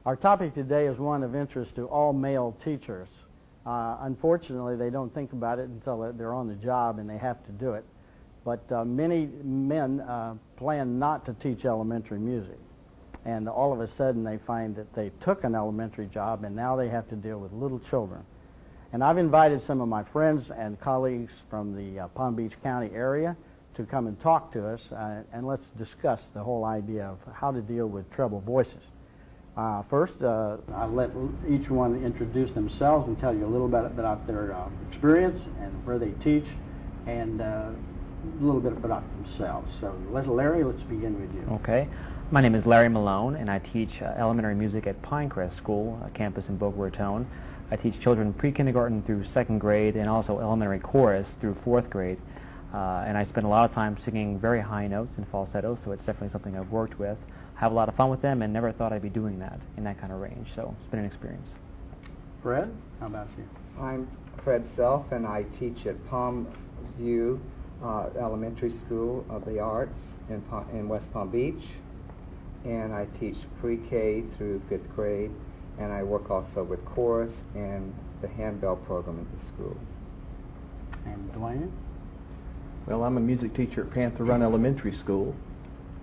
Our topic today is one of interest to all male teachers. Unfortunately, they don't think about it until they're on the job and they have to do it. But many men plan not to teach elementary music. And all of a sudden they find that they took an elementary job and now they have to deal with little children. And I've invited some of my friends and colleagues from the Palm Beach County area to come and talk to us, and let's discuss the whole idea of how to deal with treble voices. First, I'll let each one introduce themselves and tell you a little bit about their experience and where they teach, and a little bit about themselves. So, Larry, let's begin with you. Okay. My name is Larry Malone, and I teach elementary music at Pinecrest School, a campus in Boca Raton. I teach children pre-kindergarten through 2nd grade and also elementary chorus through 4th grade. And I spend a lot of time singing very high notes and falsetto, so it's definitely something I've worked with. Have a lot of fun with them and never thought I'd be doing that in that kind of range, so it's been an experience. Fred, how about you? I'm Fred Self, and I teach at Palm View Elementary School of the Arts in West Palm Beach, and I teach pre-K through 5th grade, and I work also with chorus and the handbell program at the school. And Dwayne? Well, I'm a music teacher at Panther Run Elementary School.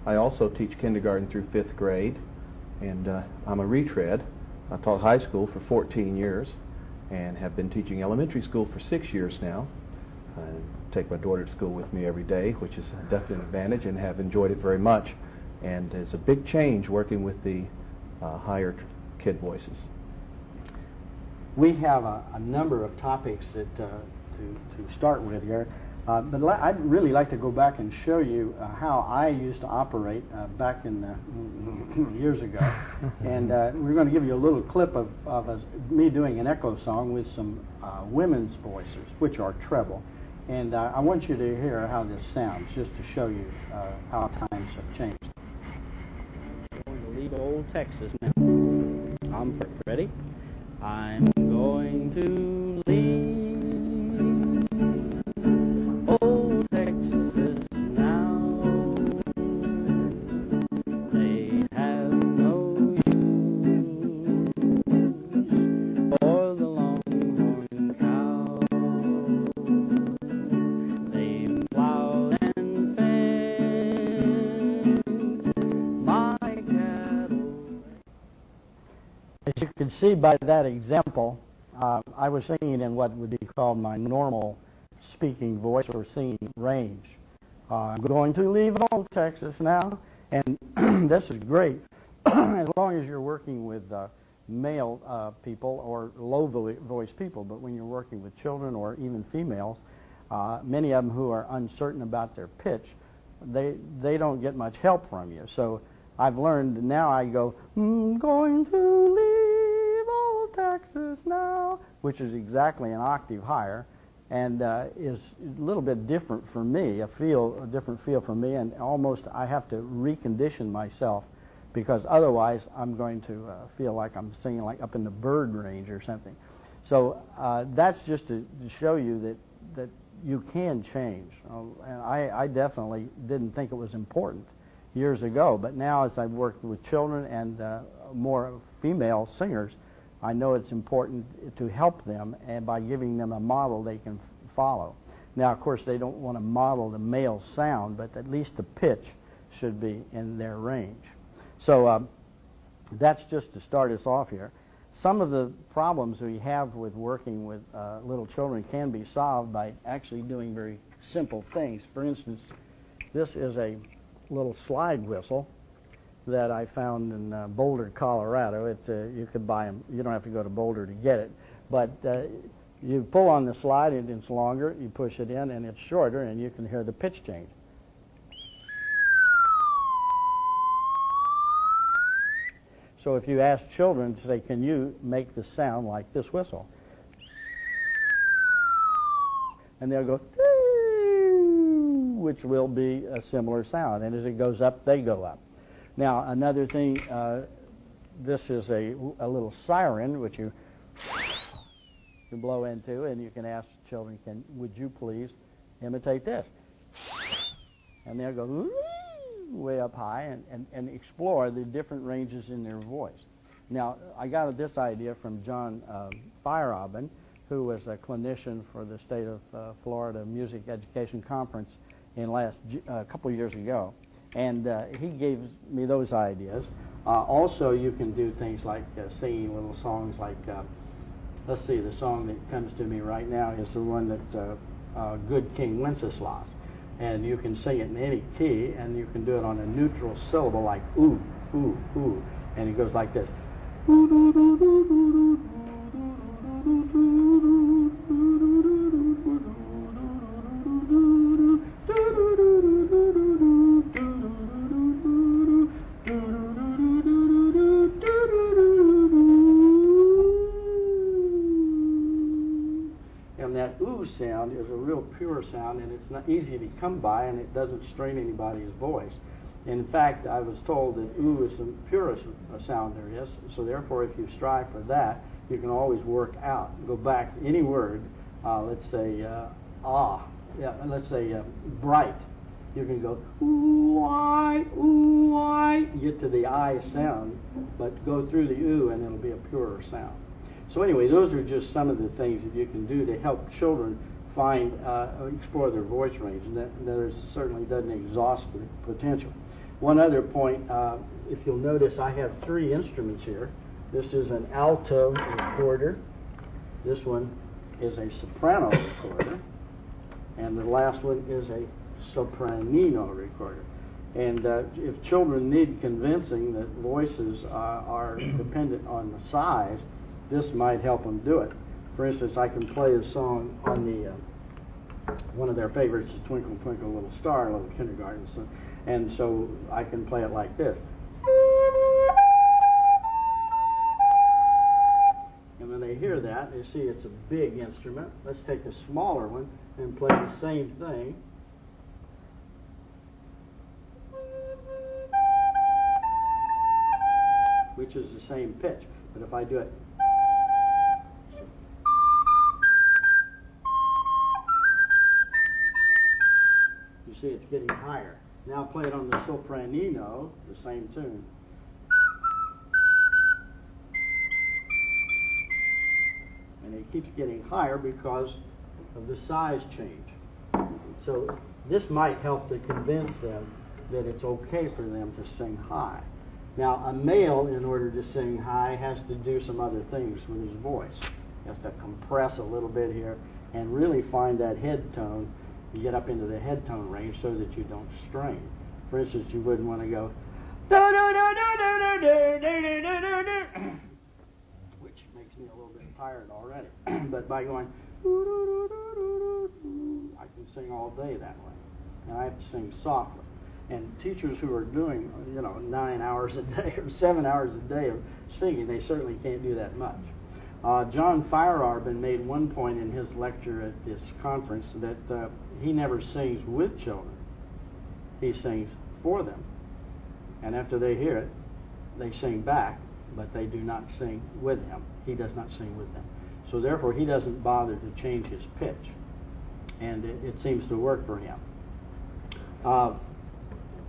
I also teach kindergarten through 5th grade, and I'm a retread. I taught high school for 14 years and have been teaching elementary school for 6 years now. I take my daughter to school with me every day, which is definitely an advantage, and have enjoyed it very much. And it's a big change working with the higher kid voices. We have a number of topics that to start with here. But I'd really like to go back and show you how I used to operate back in years ago. And we're going to give you a little clip of me doing an echo song with some women's voices, which are treble. And I want you to hear how this sounds, just to show you how times have changed. I'm going to leave old Texas now. I'm ready. I'm going to leave old Texas now. They have no use for the longhorn cow. They've plowed and fenced my cattle. As you can see by that example, I was singing in what would be called my normal speaking voice or singing range. I'm going to leave old Texas now, and this is great as long as you're working with male people or low voice people. But when you're working with children or even females, many of them who are uncertain about their pitch, they don't get much help from you. So I've learned now I go, going to leave old Texas now, which is exactly an octave higher, and is a little bit different for me, a different feel for me, and almost I have to recondition myself, because otherwise I'm going to feel like I'm singing like up in the bird range or something. So that's just to show you that you can change. And I definitely didn't think it was important years ago, but now as I've worked with children and more female singers, I know it's important to help them, and by giving them a model they can follow. Now, of course, they don't want to model the male sound, but at least the pitch should be in their range. So that's just to start us off here. Some of the problems we have with working with little children can be solved by actually doing very simple things. For instance, this is a little slide whistle that I found in Boulder, Colorado. It's you could buy them. You don't have to go to Boulder to get it. But you pull on the slide and it's longer. You push it in and it's shorter, and you can hear the pitch change. So if you ask children to say, can you make the sound like this whistle? And they'll go, which will be a similar sound. And as it goes up, they go up. Now, another thing, this is a little siren, which you blow into, and you can ask children, would you please imitate this? And they'll go way up high and explore the different ranges in their voice. Now, I got this idea from John Feierabend, who was a clinician for the state of Florida Music Education Conference in a couple of years ago. And he gave me those ideas. Also, you can do things like singing little songs like, let's see, the song that comes to me right now is the one that Good King Wenceslas. And you can sing it in any key, and you can do it on a neutral syllable like ooh, ooh, ooh. And it goes like this. And that ooh sound is a real pure sound, and it's not easy to come by, and it doesn't strain anybody's voice. In fact, I was told that ooh is the purest sound there is, so therefore if you strive for that, you can always work out. Go back any word, let's say let's say bright. You can go ooh, I, get to the I sound, but go through the ooh and it'll be a purer sound. So anyway, those are just some of the things that you can do to help children explore their voice range, and that certainly doesn't exhaust the potential. One other point, if you'll notice, I have 3 instruments here. This is an alto recorder. This one is a soprano recorder. And the last one is a sopranino recorder. And if children need convincing that voices are dependent on the size, this might help them do it. For instance, I can play a song on the one of their favorites is Twinkle Twinkle Little Star, Little Kindergarten. And so I can play it like this. And when they hear that, they see it's a big instrument. Let's take a smaller one and play the same thing. Which is the same pitch. But if I do it, you see it's getting higher. Now play it on the sopranino, the same tune. And it keeps getting higher because of the size change. So this might help to convince them that it's okay for them to sing high. Now, a male, in order to sing high, has to do some other things with his voice. He has to compress a little bit here and really find that head tone. You get up into the head tone range so that you don't strain. For instance, you wouldn't want to go which makes me a little bit tired already. But by going I can sing all day that way. And I have to sing softly. And teachers who are doing 9 hours a day or 7 hours a day of singing, they certainly can't do that much. John Feierabend made one point in his lecture at this conference that he never sings with children. He sings for them. And after they hear it, they sing back, but they do not sing with him. He does not sing with them. So therefore, he doesn't bother to change his pitch. And it seems to work for him.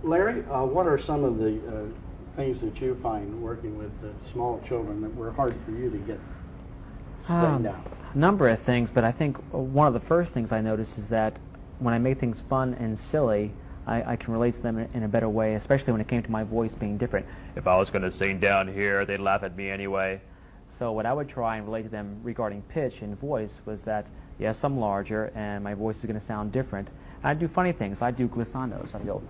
Larry, what are some of the things that you find working with small children that were hard for you to get straightened out? A number of things, but I think one of the first things I notice is that when I make things fun and silly, I can relate to them in a better way, especially when it came to my voice being different. If I was going to sing down here, they'd laugh at me anyway. So what I would try and relate to them regarding pitch and voice was that, yes, I'm larger, and my voice is going to sound different. And I do funny things. I do glissandos. I'd go,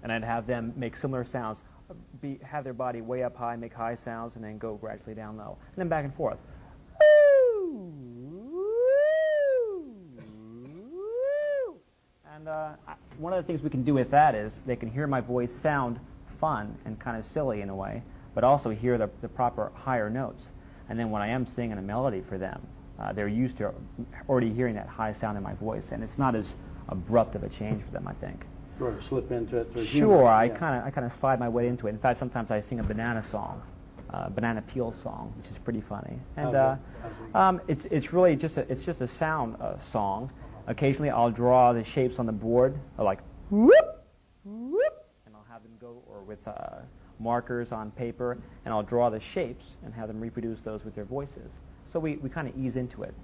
and I'd have them make similar sounds, have their body way up high, make high sounds, and then go gradually down low, and then back and forth. And one of the things we can do with that is they can hear my voice sound fun and kind of silly in a way, but also hear the proper higher notes. And then when I am singing a melody for them, they're used to already hearing that high sound in my voice, and it's not as abrupt of a change for them, I think. Sort of slip into it. Sure, I kind of slide my way into it. In fact, sometimes I sing a banana song, banana peel song, which is pretty funny. And it's really just a sound song. Occasionally, I'll draw the shapes on the board, like whoop, whoop, and I'll have them go, or with markers on paper, and I'll draw the shapes and have them reproduce those with their voices. So we kind of ease into it.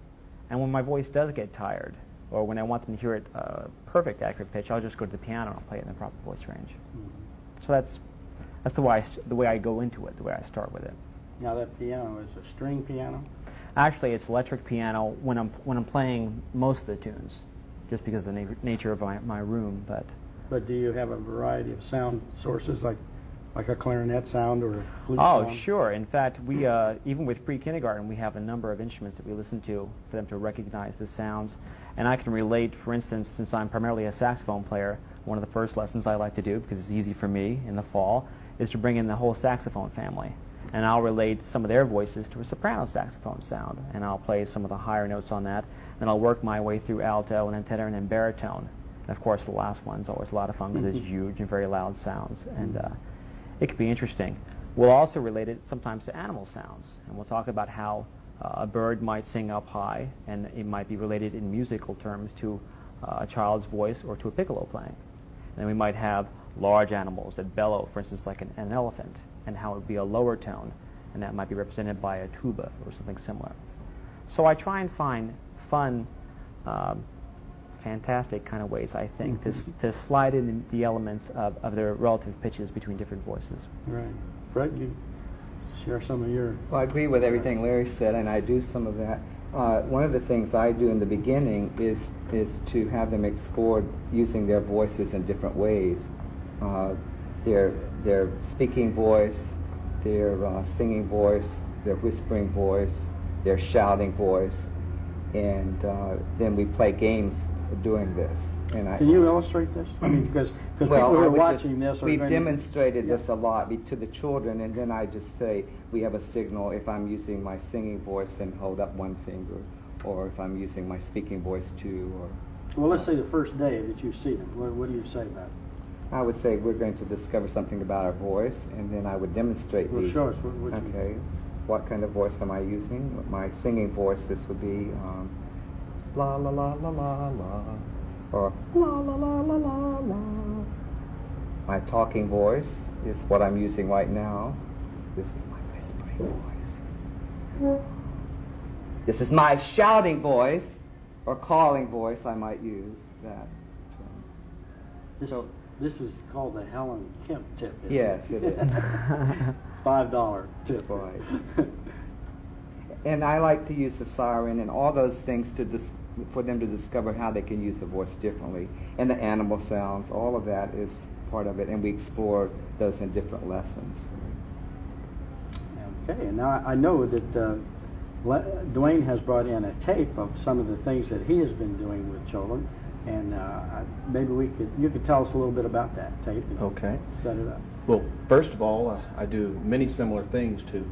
And when my voice does get tired, or when I want them to hear it perfect, accurate pitch, I'll just go to the piano and I'll play it in the proper voice range. Mm-hmm. So that's the way I go into it, the way I start with it. Now that piano is a string piano? Actually, it's electric piano when I'm playing most of the tunes, just because of the nature of my room. But do you have a variety of sound sources like a clarinet sound or a flute sound? sound? Sure. In fact, we even with pre-kindergarten, we have a number of instruments that we listen to for them to recognize the sounds. And I can relate, for instance, since I'm primarily a saxophone player, one of the first lessons I like to do, because it's easy for me in the fall, is to bring in the whole saxophone family. And I'll relate some of their voices to a soprano saxophone sound, and I'll play some of the higher notes on that. Then I'll work my way through alto and then tenor and then baritone. And of course, the last one's always a lot of fun because it's huge and very loud sounds, and it can be interesting. We'll also relate it sometimes to animal sounds, and we'll talk about how a bird might sing up high, and it might be related in musical terms to a child's voice or to a piccolo playing. And then we might have large animals that bellow, for instance, like an elephant, and how it would be a lower tone, and that might be represented by a tuba or something similar. So I try and find fun, fantastic kind of ways, I think, to slide in the elements of their relative pitches between different voices. Right. Fred, you share some of your... Well, I agree with everything Larry said, and I do some of that. One of the things I do in the beginning is to have them explore using their voices in different ways. Their speaking voice, their singing voice, their whispering voice, their shouting voice, and then we play games doing this. And Can you illustrate this? I mean, because people who are watching this are we've going demonstrated this a lot to the children, and then I just say we have a signal if I'm using my singing voice, then hold up one finger, or if I'm using my speaking voice too. Or well, let's say the first day that you see them. What do you say about it? I would say we're going to discover something about our voice, and then I would demonstrate these. Show us. What kind of voice am I using? My singing voice, this would be la la la la la la, or la la la la la la. My talking voice is what I'm using right now. This is my whispering voice. This is my shouting voice, or calling voice. I might use that. This is called the Helen Kemp tip. Yes, it is. $5 tip. Right. And I like to use the siren and all those things for them to discover how they can use the voice differently. And the animal sounds, all of that is part of it, and we explore those in different lessons. Okay, and now I know that Dwayne has brought in a tape of some of the things that he has been doing with children. And maybe you could tell us a little bit about that tape. Okay. Set it up. Well, first of all, I do many similar things to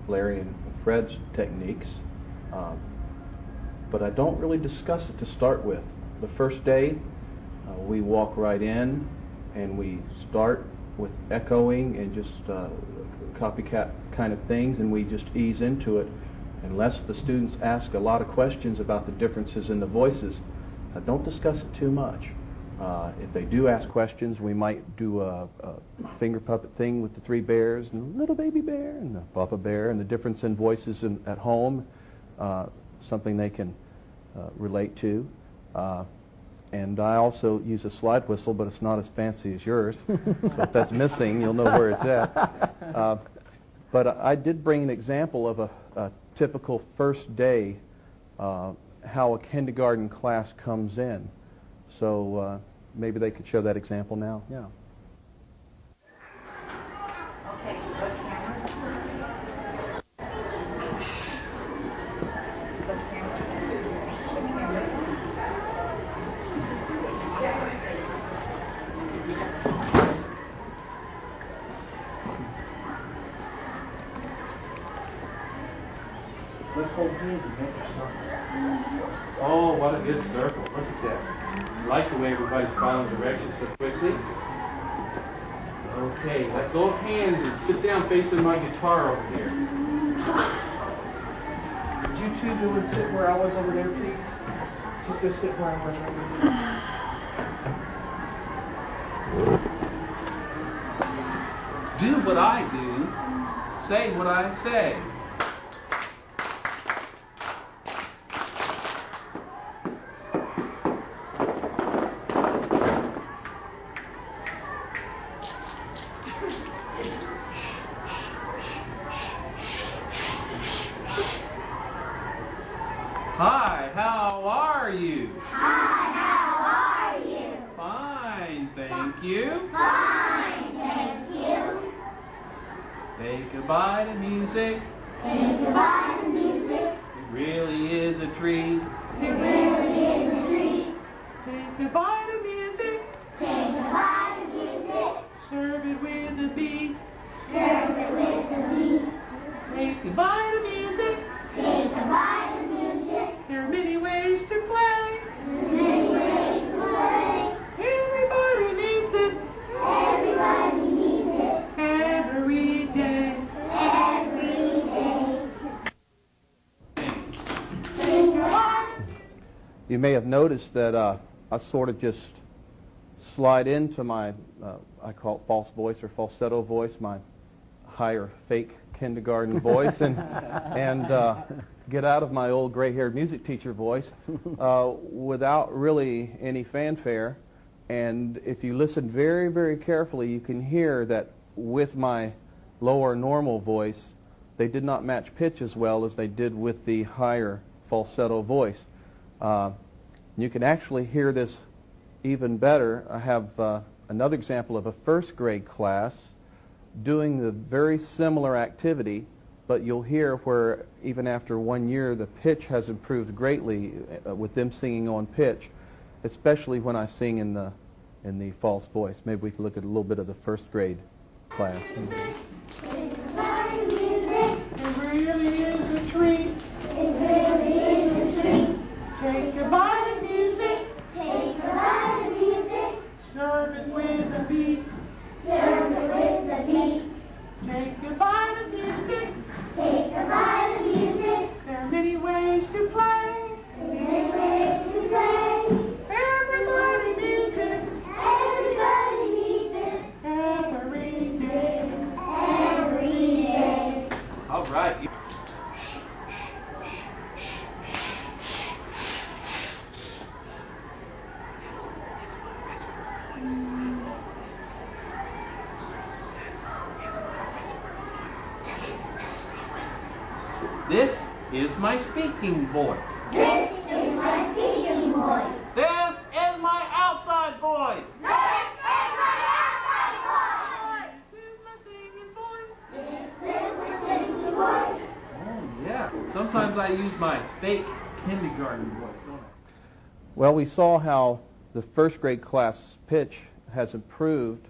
Larry and Fred's techniques, but I don't really discuss it to start with. The first day, we walk right in, and we start with echoing and just copycat kind of things, and we just ease into it. Unless the students ask a lot of questions about the differences in the voices, don't discuss it too much. If they do ask questions, we might do a finger puppet thing with the three bears and the little baby bear and the papa bear and the difference in voices at home, something they can relate to. And I also use a slide whistle, but it's not as fancy as yours. So if that's missing, you'll know where it's at. But I did bring an example of a typical first day, how a kindergarten class comes in. So maybe they could show that example now. Yeah. Okay, what camera? Let's hold hands and make a circle. Oh, what a good circle. Look at that. I like the way everybody's following directions so quickly. Okay, let go of hands and sit down facing my guitar over here. Would you two go and sit where I was over there, please? Just go sit where I was over there. Do what I do. Say what I say. Hi, how are you? Hi, how are you? Fine, thank you. Fine, thank you. Say goodbye to music. Say goodbye to music. It really is a treat. It really is a treat. Say goodbye to music. Say goodbye to music. Serve it with a beat. Serve it with a beat. Say goodbye to music. Say goodbye to music. There are many ways to play. Many ways to play. Everybody needs it. Everybody needs it. Every day. Every day. Sing along. You may have noticed that I sort of just slide into my, I call it false voice or falsetto voice, my higher fake kindergarten voice, and get out of my old gray-haired music teacher voice without really any fanfare. And if you listen very, very carefully, you can hear that with my lower normal voice, they did not match pitch as well as they did with the higher falsetto voice. You can actually hear this even better. I have another example of a first grade class doing the very similar activity, but you'll hear where even after 1 year the pitch has improved greatly with them singing on pitch, especially when I sing in the false voice. Maybe we can look at a little bit of the first grade class. Say goodbye to music. It really is a treat. It really is a treat. Say goodbye to music. Say goodbye to music. Serve it with a beat. Serve it with a beat. Say goodbye to music. Say goodbye to music. There are many ways to play. Many ways to play. Everybody needs it. Everybody needs it. Every day. Every day. All right. This is my speaking voice. This is my speaking voice. This is my outside voice. This is my outside voice. This is my singing voice. This is my singing voice. Oh, yeah. Sometimes I use my fake kindergarten voice, don't I? Well, we saw how the first grade class pitch has improved,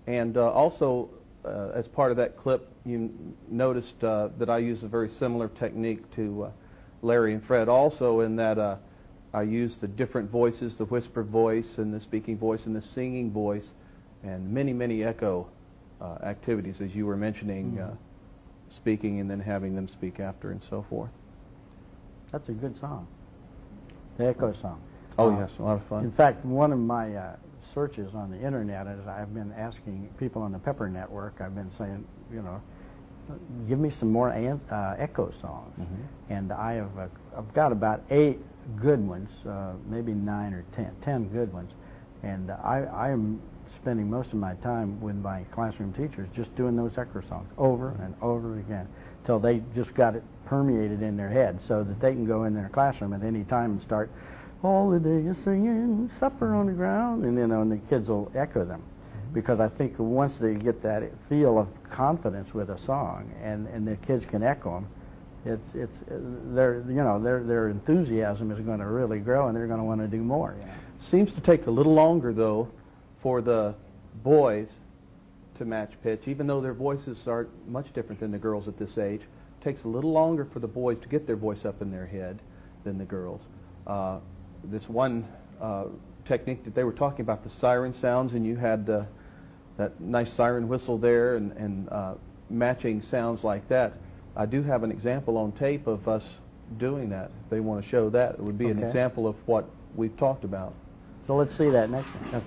and also as part of that clip, you noticed that I use a very similar technique to Larry and Fred also, in that I use the different voices, the whisper voice and the speaking voice and the singing voice, and many, many echo activities, as you were mentioning, speaking and then having them speak after and so forth. That's a good song. The Echo song. Oh, yes, a lot of fun. In fact, one of my searches on the internet is I've been asking people on the Pepper Network, I've been saying, give me some more Echo songs. Mm-hmm. And I've got about 8 good ones, maybe 9 or 10 good ones. And I am spending most of my time with my classroom teachers just doing those Echo songs over and over again till they just got it permeated in their head so that they can go in their classroom at any time and start, all the day is singing, supper on the ground, and and the kids will echo them. Because I think once they get that feel of confidence with a song and the kids can echo them, their enthusiasm is going to really grow and they're going to want to do more. Seems to take a little longer, though, for the boys to match pitch, even though their voices are much different than the girls at this age. It takes a little longer for the boys to get their voice up in their head than the girls. This one technique that they were talking about, the siren sounds, and you had that nice siren whistle there and matching sounds like that. I do have an example on tape of us doing that. If they want to show that, it would be an example of what we've talked about. So let's see that next one.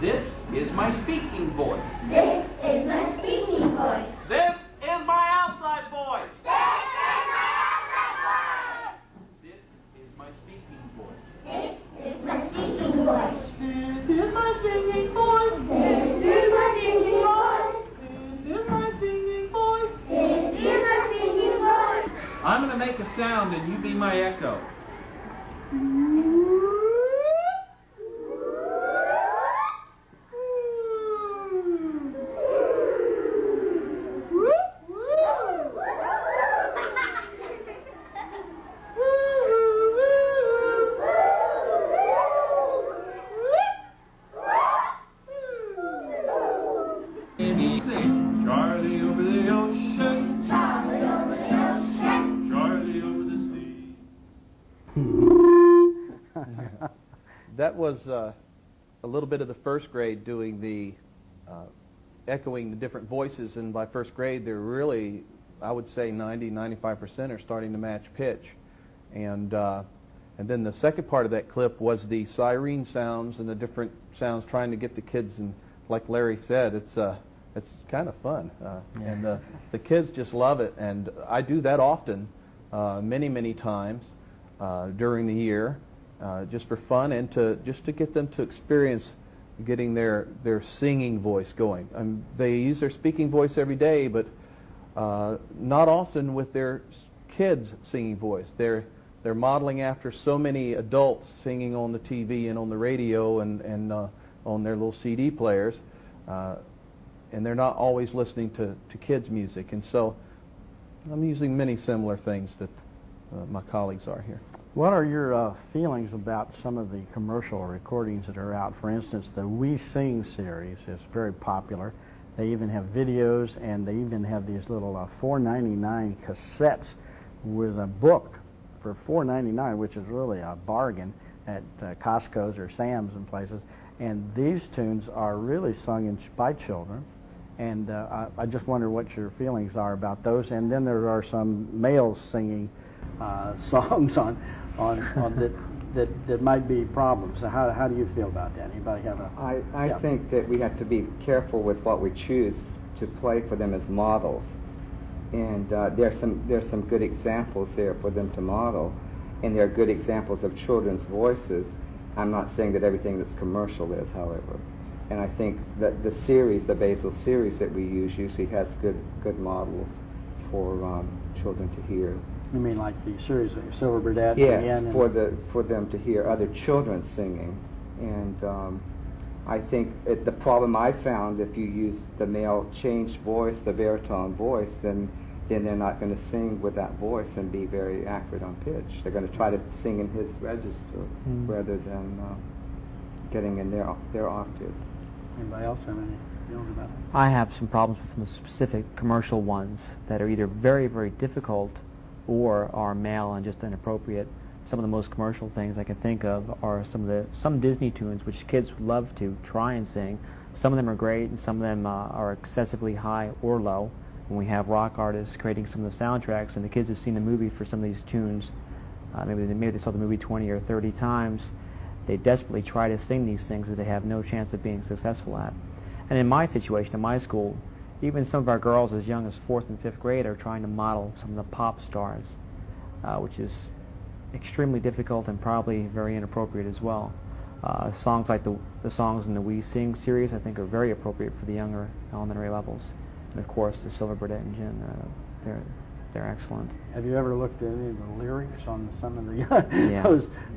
This is my speaking voice. This is my speaking voice. This is my outside voice. This is my outside voice. This is my speaking voice. This is my speaking voice. This is my singing voice. This is my singing voice. This is my singing voice. This is my singing voice. I'm going to make a sound and you be my echo. Charlie over the ocean, Charlie over the ocean. Charlie over the sea. That was a little bit of the first grade doing the echoing the different voices, and by first grade they're really, I would say 90-95% are starting to match pitch. And then the second part of that clip was the siren sounds and the different sounds, trying to get the kids, and like Larry said, it's kind of fun, and the kids just love it. And I do that often, many times during the year, just for fun and to get them to experience getting their singing voice going. They use their speaking voice every day, but not often with their kids' singing voice. They're modeling after so many adults singing on the TV and on the radio and on their little CD players. And they're not always listening to kids' music. And so I'm using many similar things that my colleagues are here. What are your feelings about some of the commercial recordings that are out? For instance, the We Sing series is very popular. They even have videos, and they even have these little $4.99 cassettes with a book for $4.99, which is really a bargain at Costco's or Sam's and places. And these tunes are really sung by children. And I just wonder what your feelings are about those. And then there are some males singing songs on that might be problems. So how do you feel about that? Anybody have a? I think that we have to be careful with what we choose to play for them as models. And there's some good examples there for them to model, and there are good examples of children's voices. I'm not saying that everything that's commercial is, however. And I think that the Basil series that we use usually has good models for children to hear. You mean like the series of Silver Burdette? Yes, for them to hear other children singing. And I think the problem I found, if you use the male changed voice, the baritone voice, then they're not going to sing with that voice and be very accurate on pitch. They're going to try to sing in his register rather than getting in their octave. Anybody else have any feelings about it? I have some problems with some specific commercial ones that are either very difficult or are male and just inappropriate. Some of the most commercial things I can think of are some Disney tunes which kids would love to try and sing. Some of them are great, and some of them are excessively high or low. When we have rock artists creating some of the soundtracks, and the kids have seen the movie for some of these tunes, maybe they saw the movie 20 or 30 times, they desperately try to sing these things that they have no chance of being successful at. And in my situation, in my school, even some of our girls as young as 4th and 5th grade are trying to model some of the pop stars, which is extremely difficult and probably very inappropriate as well. Songs like the songs in the We Sing series I think are very appropriate for the younger elementary levels. And of course the Silver Burdette and Gin, they're excellent. Have you ever looked at any of the lyrics on some of the Yeah.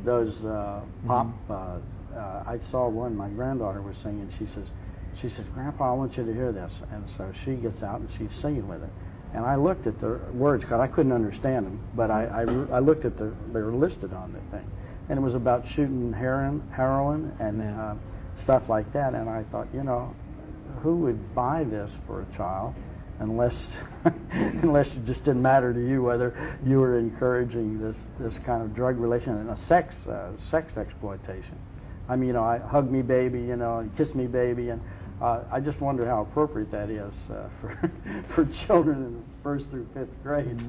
those pop? I saw one my granddaughter was singing. She says, "Grandpa, I want you to hear this." And so she gets out and she's singing with it. And I looked at the words because I couldn't understand them, but I looked at they were listed on the thing, and it was about shooting heroin and stuff like that. And I thought, who would buy this for a child unless it just didn't matter to you whether you were encouraging this kind of drug relation and a sex exploitation. I mean, hug me baby, and kiss me baby, and I just wonder how appropriate that is for children in 1st through 5th grade.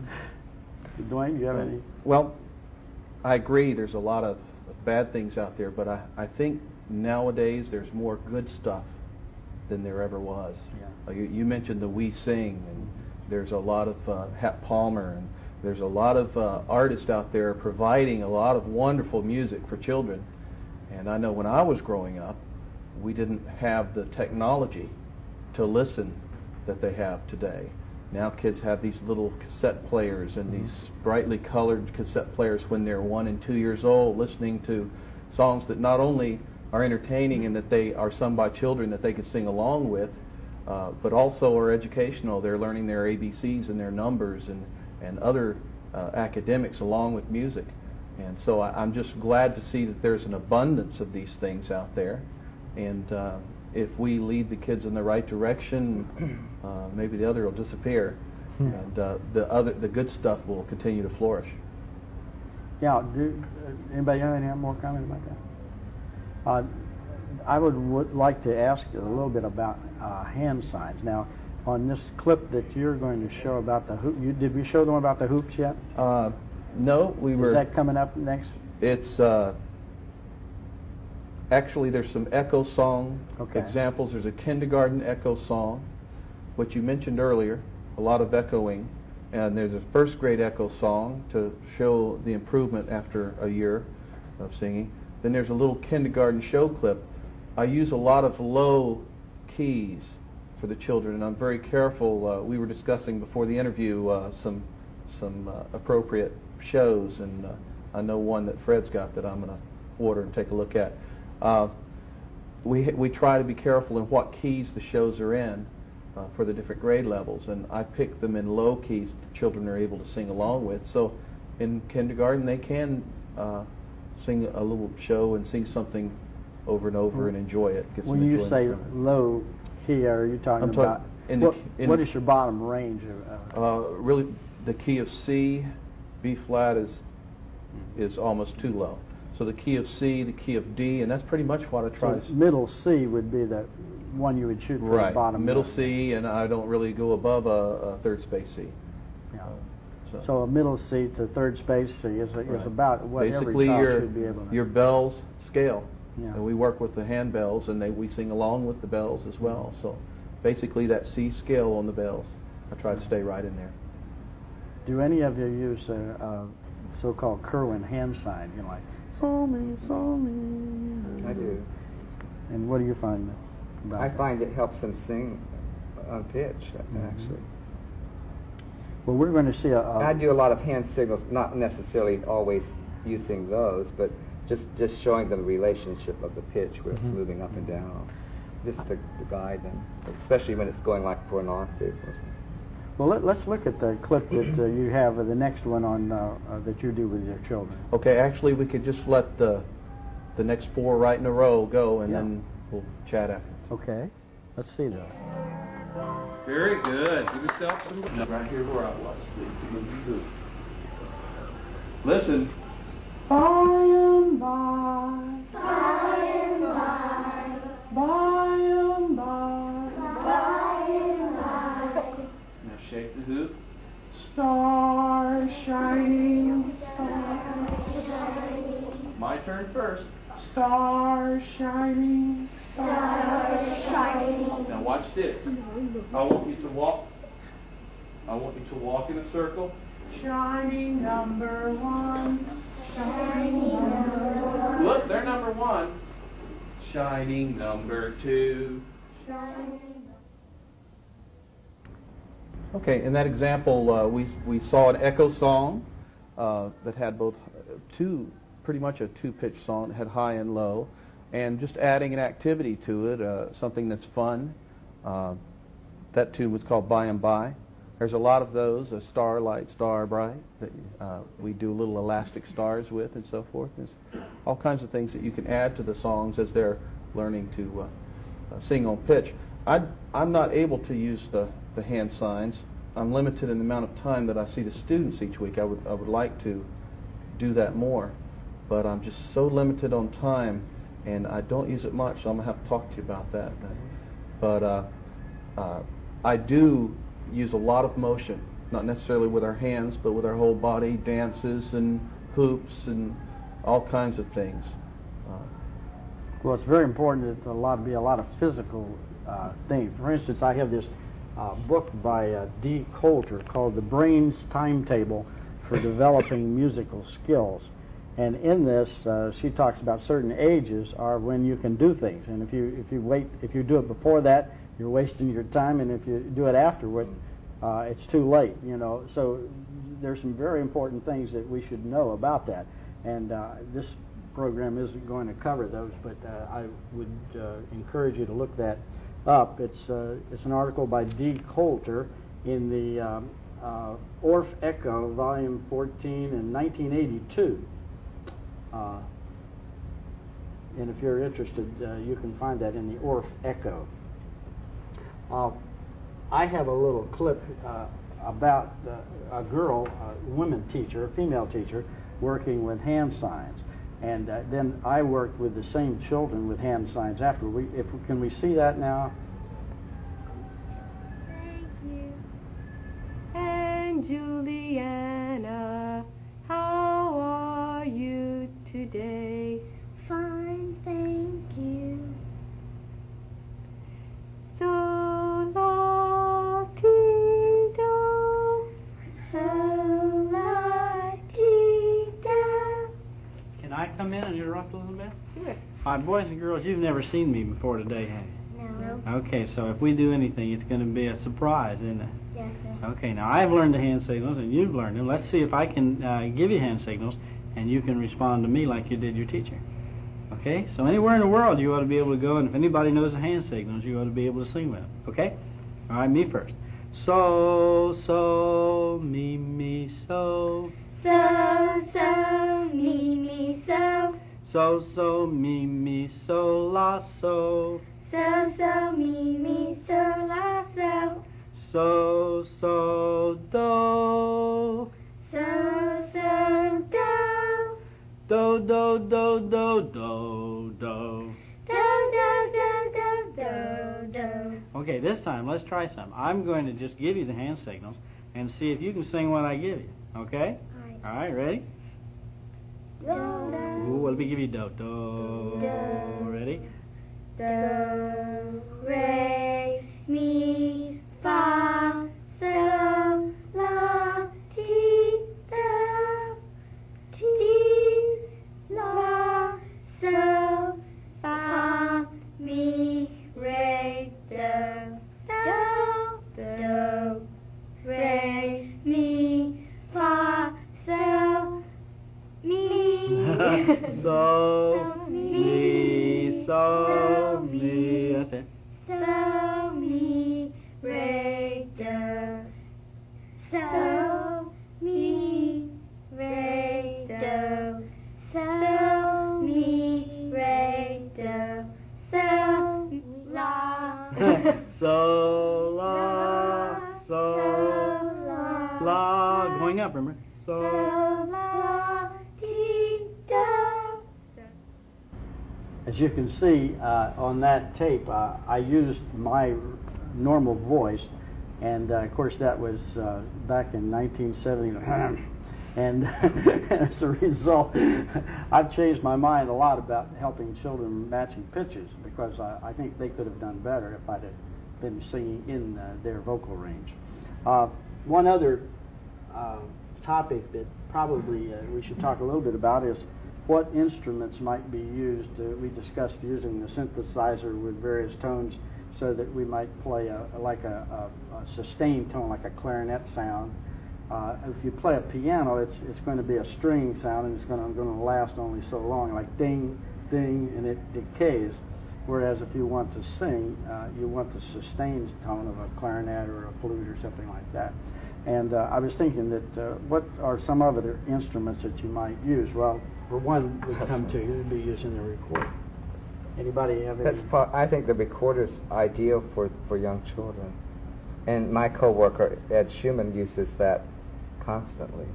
Dwayne, do you have any? Well, I agree. There's a lot of bad things out there, but I think nowadays there's more good stuff than there ever was. Yeah. You mentioned the We Sing, and there's a lot of Hat Palmer, and there's a lot of artists out there providing a lot of wonderful music for children. And I know when I was growing up, we didn't have the technology to listen that they have today. Now kids have these little cassette players and these brightly colored cassette players when they're 1 and 2 years old, listening to songs that not only are entertaining and that they are sung by children that they can sing along with, but also are educational. They're learning their ABCs and their numbers and other academics along with music. And so I'm just glad to see that there's an abundance of these things out there. And if we lead the kids in the right direction, maybe the other will disappear, and the good stuff will continue to flourish. Yeah. Anybody have any more comment about that? I would like to ask you a little bit about hand signs. Now, on this clip that you're going to show about the hoop, did we show them about the hoops yet? No, we were. Is that coming up next? It's actually there's some echo song examples. There's a kindergarten echo song, which you mentioned earlier, a lot of echoing, and there's a first grade echo song to show the improvement after a year of singing. Then there's a little kindergarten show clip. I use a lot of low keys for the children, and I'm very careful. We were discussing before the interview some appropriate shows, and I know one that Fred's got that I'm going to order and take a look at. We try to be careful in what keys the shows are in for the different grade levels, and I pick them in low keys that the children are able to sing along with. So in kindergarten they can sing a little show and sing something over and over and enjoy it. When you say low key, are you talking about what is your bottom range of? Really, the key of C, B flat is almost too low. So the key of C, the key of D, and that's pretty much what I try. So middle C would be the one you would shoot for the bottom. Middle C, and I don't really go above a third space C. Yeah. So a middle C to third space C is about what basically every child should be able to. Your bells scale. Yeah. And we work with the hand bells, and we sing along with the bells as well. So basically that C scale on the bells, I try to stay right in there. Do any of you use so-called Kerwin hand sign? You know, like so me. I do. And what do you find about I that? find it helps them sing on pitch, actually. Well, we're going to see I do a lot of hand signals, not necessarily always using those, but just showing them the relationship of the pitch where it's moving up and down, just to guide them, especially when it's going like for an octave or something. Well, let's look at the clip that you have, the next one on that you do with your children. Okay, actually we could just let the next 4 right in a row go, and then we'll chat after. Okay, let's see that. Very good. Give yourself some right here where I was. Listen. By and by, by and by, by and by, by and by. Now shake the hoop. Star shining, star shining. My turn first. Star shining, star shining. Now watch this. I want you to walk. I want you to walk in a circle. Shining number 1. Shining number 1. Look, they're number 1. Shining number 2. Shining. Okay, in that example, we saw an echo song that had both pretty much a 2-pitch song. It had high and low, and just adding an activity to it, something that's fun. That tune was called By and By. There's a lot of those, a Starlight, Star Bright, that we do little elastic stars with and so forth. There's all kinds of things that you can add to the songs as they're learning to sing on pitch. I'm not able to use the hand signs. I'm limited in the amount of time that I see the students each week. I would like to do that more, but I'm just so limited on time, and I don't use it much, so I'm going to have to talk to you about that. But I do use a lot of motion, not necessarily with our hands, but with our whole body, dances and hoops and all kinds of things. Well, it's very important that be a lot of physical things. For instance, I have this book by D. Coulter called The Brain's Timetable for Developing Musical Skills. And in this, she talks about certain ages are when you can do things. And if you do it before that, you're wasting your time. And if you do it afterward, it's too late. So there's some very important things that we should know about that. And this program isn't going to cover those, but I would encourage you to look that up. It's an article by D. Coulter in the Orff Echo, Volume 14, in 1982. And if you're interested, you can find that in the Orff Echo. I have a little clip about a girl, a woman teacher, a female teacher, working with hand signs. And then I worked with the same children with hand signs after. Can we see that now? Thank you. And Juliana, how are you today? Fine, thank you. So la ti do. So la ti da. Can I come in and interrupt a little bit? Sure. All right, boys and girls, you've never seen me before today, have you? No. Okay, so if we do anything, it's going to be a surprise, isn't it? Yes, sir. Okay, now I've learned the hand signals and you've learned them. Let's see if I can give you hand signals and you can respond to me like you did your teacher. Okay, so anywhere in the world you ought to be able to go, and if anybody knows the hand signals, you ought to be able to sing with them. Okay? All right, me first. So, so, me, me, so. So, me, so. So, me, me, so, la, so. So, me, so, la, so. So, do. So, do. Do, do, do, do, do, do. Do, do. Okay, this time let's try some. I'm going to just give you the hand signals and see if you can sing what I give you. Okay? Alright. All right, ready? Do, Ooh, what did we give you? Do, do. Do. Ready? do, re, mi, fa, sol, la, ti, do, ti, la, sol, fa, mi, re, do, do, re, mi, fa, sol, mi. So, mi, so, mi. That's it. So, mi, re, do. So, mi, re, do. So, mi, re, do. So, la. So, la, so, la. Going up, remember? So. So, la, ti, do. As you can see on that tape, I used my normal voice, and of course that was back in 1970. And as a result, I've changed my mind a lot about helping children matching pitches, because I think they could have done better if I'd have been singing in their vocal range. One other topic that probably we should talk a little bit about is what instruments might be used. We discussed using the synthesizer with various tones so that we might play a sustained tone, like a clarinet sound. If you play a piano, it's going to be a string sound, and it's going to last only so long, like ding, ding, and it decays. Whereas if you want to sing, you want the sustained tone of a clarinet or a flute or something like that. And I was thinking that what are some other instruments that you might use? Well, for one would come to you, would be using the recorder. Anybody have any? I think the recorder's ideal for young children. And my coworker, Ed Schumann, uses that constantly.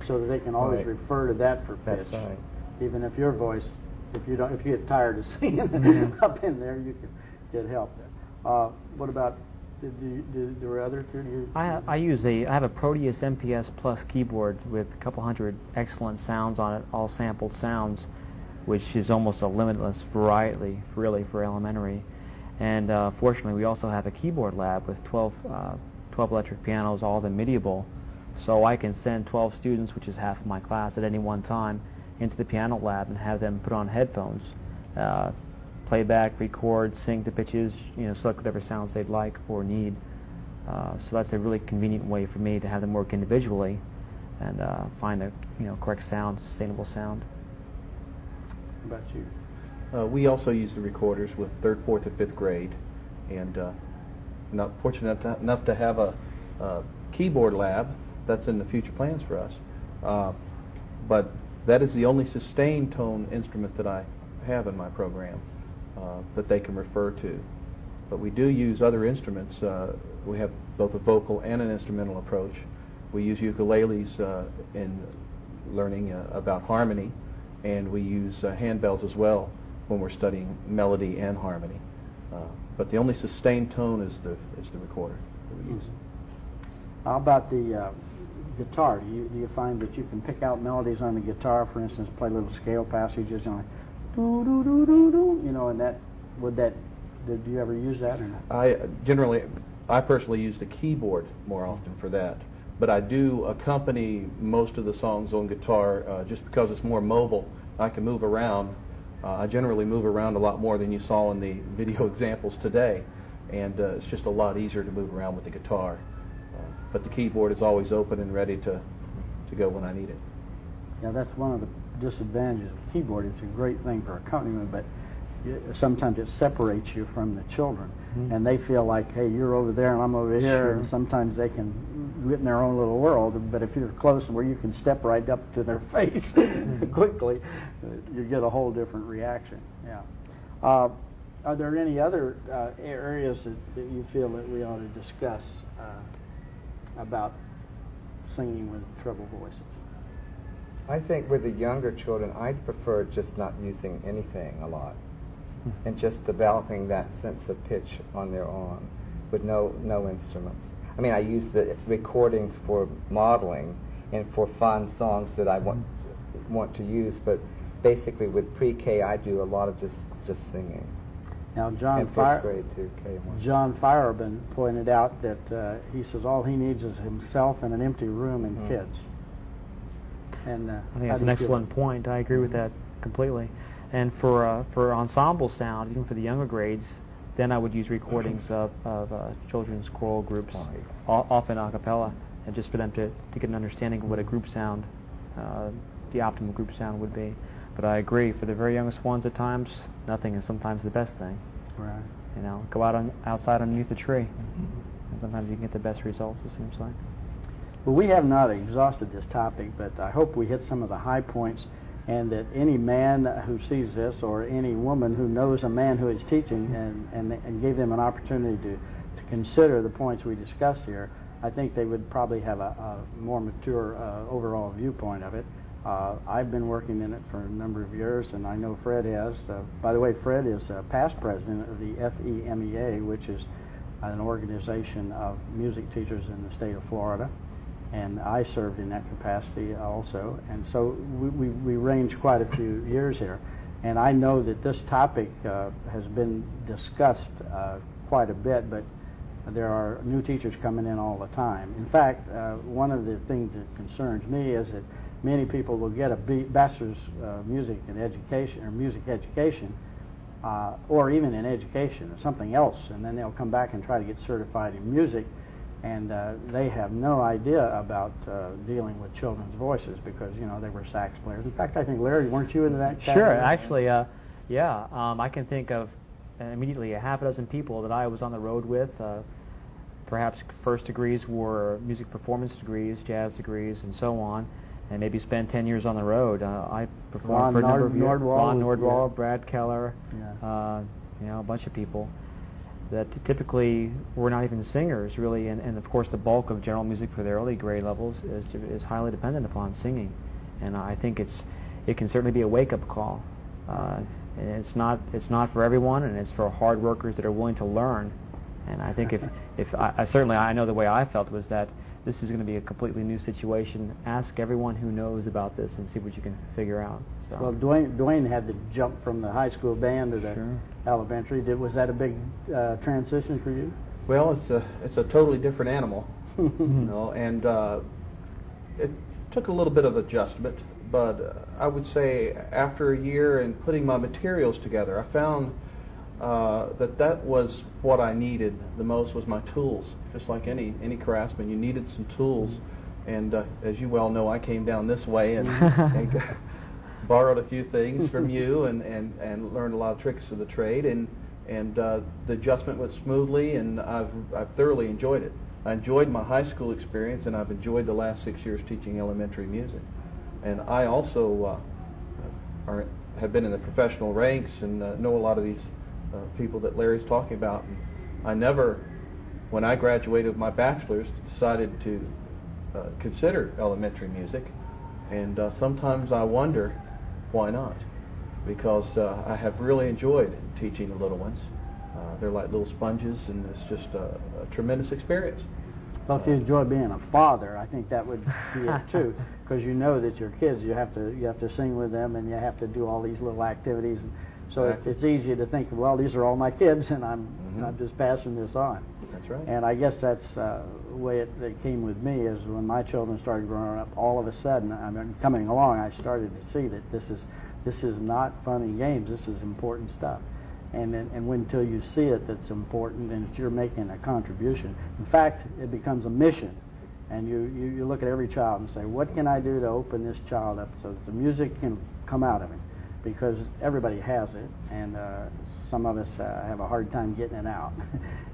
So that they can always refer to that for pitch. That's right. Even if your voice, if you get tired of singing up in there, you can get help there. What about? There were other two? I have a Proteus MPS Plus keyboard with a couple hundred excellent sounds on it, all sampled sounds, which is almost a limitless variety, really, for elementary. And fortunately, we also have a keyboard lab with 12 electric pianos, all the MIDI-able. So I can send 12 students, which is half of my class at any one time, into the piano lab and have them put on headphones, play back, record, sing to pitches, select whatever sounds they'd like or need. So that's a really convenient way for me to have them work individually and find the correct sound, sustainable sound. How about you? We also use the recorders with 3rd, 4th, and 5th grade, and not fortunate enough to have a keyboard lab. That's in the future plans for us. But that is the only sustained tone instrument that I have in my program that they can refer to. But we do use other instruments. We have both a vocal and an instrumental approach. We use ukuleles in learning about harmony, and we use handbells as well when we're studying melody and harmony. But the only sustained tone is the recorder that we use. How about the guitar? Do you find that you can pick out melodies on the guitar, for instance, play little scale passages, like do do do do do, and did you ever use that or not? I personally use the keyboard more often for that, but I do accompany most of the songs on guitar just because it's more mobile. I can move around. I generally move around a lot more than you saw in the video examples today, and it's just a lot easier to move around with the guitar. But the keyboard is always open and ready to go when I need it. Yeah, that's one of the disadvantages of the keyboard. It's a great thing for accompaniment, but sometimes it separates you from the children, and they feel like, hey, you're over there and I'm over here, and sometimes they can get in their own little world. But if you're close where you can step right up to their face quickly, you get a whole different reaction. Yeah. Are there any other areas that you feel that we ought to discuss about singing with treble voices? I think with the younger children, I'd prefer just not using anything a lot and just developing that sense of pitch on their own with no instruments. I mean, I use the recordings for modeling and for fun songs that I want to use, but basically with pre-K, I do a lot of just singing. Now, John grade to K1. John Fireman pointed out that he says all he needs is himself and an empty room and kids. And I think that's an excellent point. I agree with that completely. And for ensemble sound, even for the younger grades, then I would use recordings of children's choral groups, often a cappella, and just for them to get an understanding of what a group sound, the optimal group sound would be. But I agree, for the very youngest ones, at times, nothing is sometimes the best thing. Right. Go outside underneath a tree, and sometimes you can get the best results, it seems like. Well, we have not exhausted this topic, but I hope we hit some of the high points, and that any man who sees this, or any woman who knows a man who is teaching, and gave them an opportunity to consider the points we discussed here, I think they would probably have a more mature overall viewpoint of it. I've been working in it for a number of years, and I know Fred has. By the way, Fred is past president of the FEMEA, which is an organization of music teachers in the state of Florida, and I served in that capacity also. And so we range quite a few years here. And I know that this topic has been discussed quite a bit, but there are new teachers coming in all the time. In fact, one of the things that concerns me is that many people will get a bachelor's music and education, or music education, or even in education or something else, and then they'll come back and try to get certified in music, and they have no idea about dealing with children's voices because they were sax players. In fact, I think, Larry, weren't you into that? Sure, actually, yeah. I can think of immediately a half a dozen people that I was on the road with. Perhaps first degrees were music performance degrees, jazz degrees, and so on. And maybe spend 10 years on the road. I performed for a number of years. Ron Nordwall, Brad Keller, a bunch of people that typically were not even singers, really. And of course, the bulk of general music for the early grade levels is highly dependent upon singing. And I think it can certainly be a wake-up call. And it's not for everyone, and it's for hard workers that are willing to learn. And I think if I know the way I felt was that this is going to be a completely new situation. Ask everyone who knows about this and see what you can figure out. So. Well, Dwayne had to jump from the high school band to the elementary. Was that a big transition for you? Well, it's a totally different animal, you know, and it took a little bit of adjustment. But I would say after a year and putting my materials together, I found that was what I needed the most, was my tools. Just like any craftsman, you needed some tools. And as you well know, I came down this way and borrowed a few things from you and learned a lot of tricks of the trade. And the adjustment went smoothly, and I've thoroughly enjoyed it. I enjoyed my high school experience, and I've enjoyed the last 6 years teaching elementary music. And I also have been in the professional ranks and know a lot of these people that Larry's talking about. And I never, when I graduated with my bachelor's, decided to consider elementary music. And sometimes I wonder why not, because I have really enjoyed teaching the little ones. They're like little sponges, and it's just a tremendous experience. Well, if you enjoy being a father, I think that would be it too, because you know that your kids, you have to sing with them, and you have to do all these little activities. So Exactly. it's easy to think, well, these are all my kids, and I'm just passing this on. That's right. And I guess that's the way it came with me, is when my children started growing up, all of a sudden, I mean, coming along, I started to see that this is not fun and games. This is important stuff. And when until you see it, that's important, and you're making a contribution. In fact, it becomes a mission, and you look at every child and say, what can I do to open this child up so that the music can come out of him? Because everybody has it, and some of us have a hard time getting it out.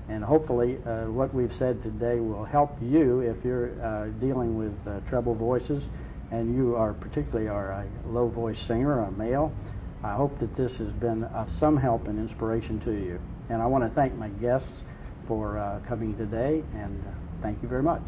And hopefully what we've said today will help you if you're dealing with treble voices, and you are particularly are a low voice singer, a male. I hope that this has been of some help and inspiration to you. And I want to thank my guests for coming today, and thank you very much.